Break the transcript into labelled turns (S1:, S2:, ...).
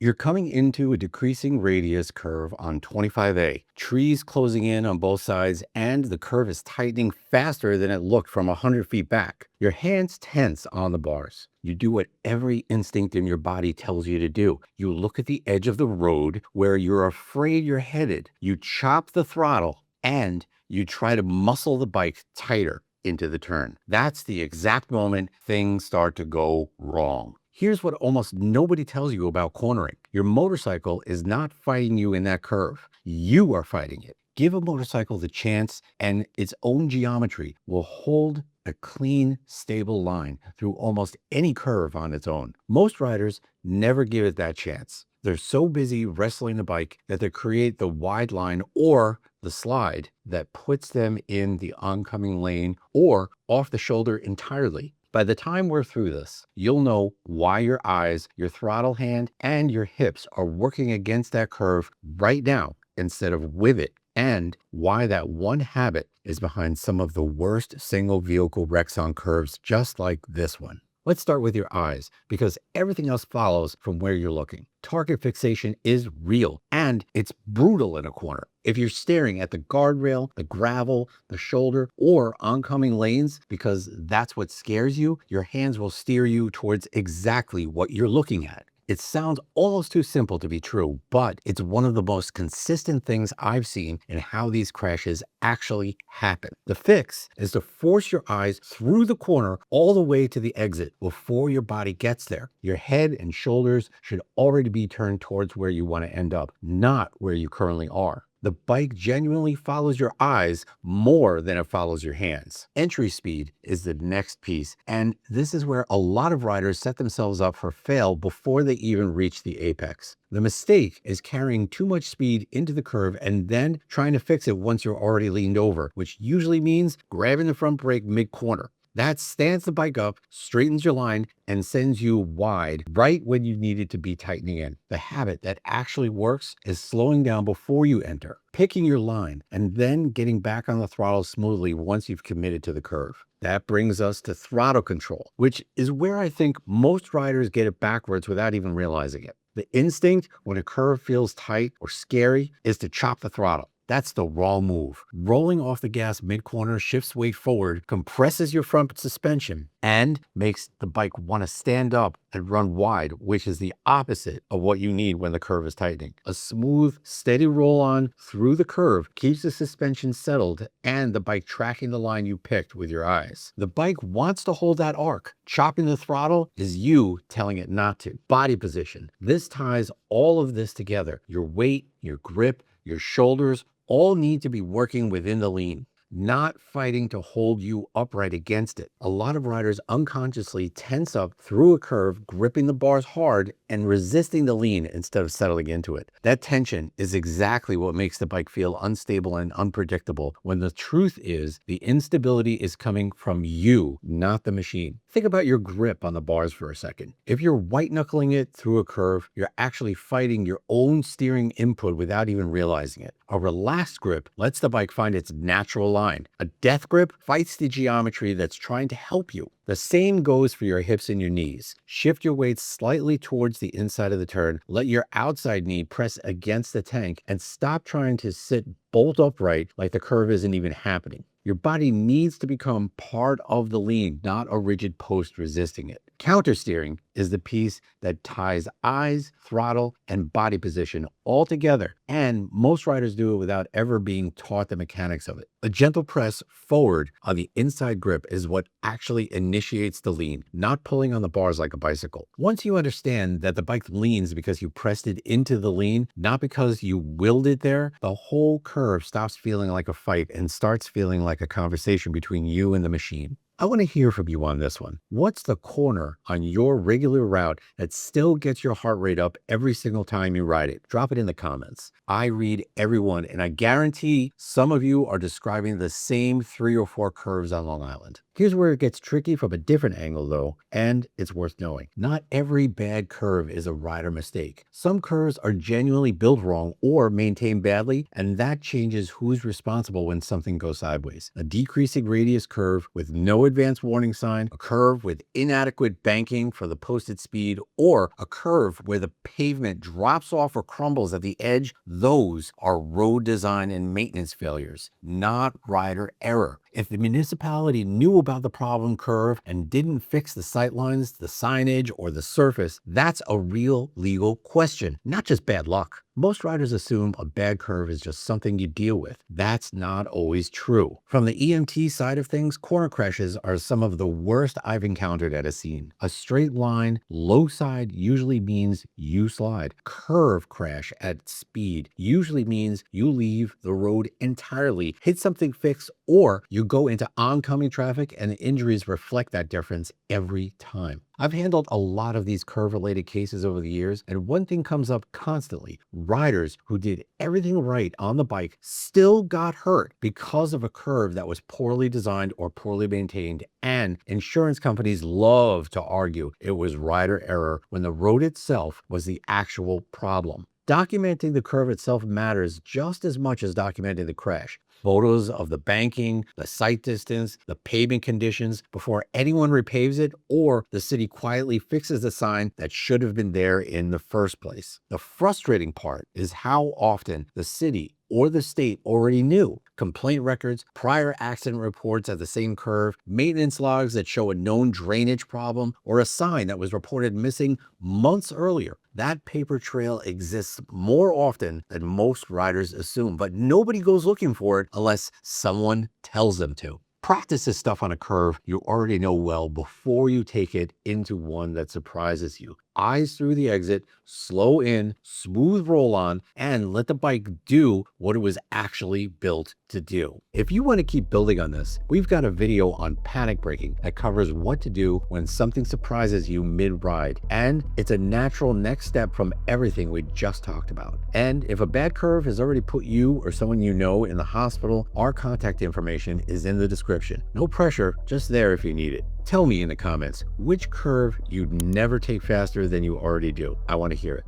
S1: You're coming into a decreasing radius curve on 25A. Trees closing in on both sides, and the curve is tightening faster than it looked from 100 feet back. Your hands tense on the bars. You do what every instinct in your body tells you to do. You look at the edge of the road where you're afraid you're headed. You chop the throttle, and you try to muscle the bike tighter into the turn. That's the exact moment things start to go wrong. Here's what almost nobody tells you about cornering. Your motorcycle is not fighting you in that curve. You are fighting it. Give a motorcycle the chance, and its own geometry will hold a clean, stable line through almost any curve on its own. Most riders never give it that chance. They're so busy wrestling the bike that they create the wide line or the slide that puts them in the oncoming lane or off the shoulder entirely. By the time we're through this, you'll know why your eyes, your throttle hand, and your hips are working against that curve right now instead of with it, and why that one habit is behind some of the worst single vehicle wrecks on curves just like this one. Let's start with your eyes, because everything else follows from where you're looking. Target fixation is real, and it's brutal in a corner. If you're staring at the guardrail, the gravel, the shoulder, or oncoming lanes because that's what scares you, your hands will steer you towards exactly what you're looking at. It sounds almost too simple to be true, but it's one of the most consistent things I've seen in how these crashes actually happen. The fix is to force your eyes through the corner all the way to the exit before your body gets there. Your head and shoulders should already be turned towards where you want to end up, not where you currently are. The bike genuinely follows your eyes more than it follows your hands. Entry speed is the next piece, and this is where a lot of riders set themselves up for fail before they even reach the apex. The mistake is carrying too much speed into the curve and then trying to fix it once you're already leaned over, which usually means grabbing the front brake mid-corner. That stands the bike up, straightens your line, and sends you wide right when you need it to be tightening in. The habit that actually works is slowing down before you enter, picking your line, and then getting back on the throttle smoothly once you've committed to the curve. That brings us to throttle control, which is where I think most riders get it backwards without even realizing it. The instinct when a curve feels tight or scary is to chop the throttle. That's the wrong move. Rolling off the gas mid-corner shifts weight forward, compresses your front suspension, and makes the bike want to stand up and run wide, which is the opposite of what you need when the curve is tightening. A smooth, steady roll on through the curve keeps the suspension settled and the bike tracking the line you picked with your eyes. The bike wants to hold that arc. Chopping the throttle is you telling it not to. Body position. This ties all of this together. Your weight, your grip, your shoulders, all need to be working within the lean, not fighting to hold you upright against it. A lot of riders unconsciously tense up through a curve, gripping the bars hard and resisting the lean instead of settling into it. That tension is exactly what makes the bike feel unstable and unpredictable, when the truth is the instability is coming from you, not the machine. Think about your grip on the bars for a second. If you're white knuckling it through a curve, you're actually fighting your own steering input without even realizing it. A relaxed grip lets the bike find its natural line. A death grip fights the geometry that's trying to help you. The same goes for your hips and your knees. Shift your weight slightly towards the inside of the turn, let your outside knee press against the tank, and stop trying to sit bolt upright like the curve isn't even happening. Your body needs to become part of the lean, not a rigid post resisting it. Countersteering is the piece that ties eyes, throttle, and body position all together, and most riders do it without ever being taught the mechanics of it. A gentle press forward on the inside grip is what actually initiates the lean, not pulling on the bars like a bicycle. Once you understand that the bike leans because you pressed it into the lean, not because you willed it there, the whole curve stops feeling like a fight and starts feeling like a conversation between you and the machine. I want to hear from you on this one. What's the corner on your regular route that still gets your heart rate up every single time you ride it? Drop it in the comments. I read everyone, and I guarantee some of you are describing the same 3 or 4 curves on Long Island. Here's where it gets tricky from a different angle though, and it's worth knowing. Not every bad curve is a rider mistake. Some curves are genuinely built wrong or maintained badly, and that changes who's responsible when something goes sideways. A decreasing radius curve with no advance warning sign, a curve with inadequate banking for the posted speed, or a curve where the pavement drops off or crumbles at the edge, those are road design and maintenance failures, not rider error. If the municipality knew about the problem curve and didn't fix the sightlines, the signage, or the surface, that's a real legal question, not just bad luck. Most riders assume a bad curve is just something you deal with. That's not always true. From the EMT side of things, corner crashes are some of the worst I've encountered at a scene. A straight line, low side usually means you slide. Curve crash at speed usually means you leave the road entirely, hit something fixed, or you go into oncoming traffic, and the injuries reflect that difference every time. I've handled a lot of these curve-related cases over the years, and one thing comes up constantly. Riders who did everything right on the bike still got hurt because of a curve that was poorly designed or poorly maintained, and insurance companies love to argue it was rider error when the road itself was the actual problem. Documenting the curve itself matters just as much as documenting the crash. Photos of the banking, the sight distance, the pavement conditions before anyone repaves it, or the city quietly fixes the sign that should have been there in the first place. The frustrating part is how often the city or the state already knew. Complaint records, prior accident reports at the same curve, maintenance logs that show a known drainage problem, or a sign that was reported missing months earlier. That paper trail exists more often than most riders assume, but nobody goes looking for it unless someone tells them to. Practice this stuff on a curve you already know well before you take it into one that surprises you. Eyes through the exit, slow in, smooth roll on, and let the bike do what it was actually built to do. If you want to keep building on this, we've got a video on panic braking that covers what to do when something surprises you mid-ride, and it's a natural next step from everything we just talked about. And if a bad curve has already put you or someone you know in the hospital, our contact information is in the description. No pressure, just there if you need it. Tell me in the comments which curve you'd never take faster than you already do. I want to hear it.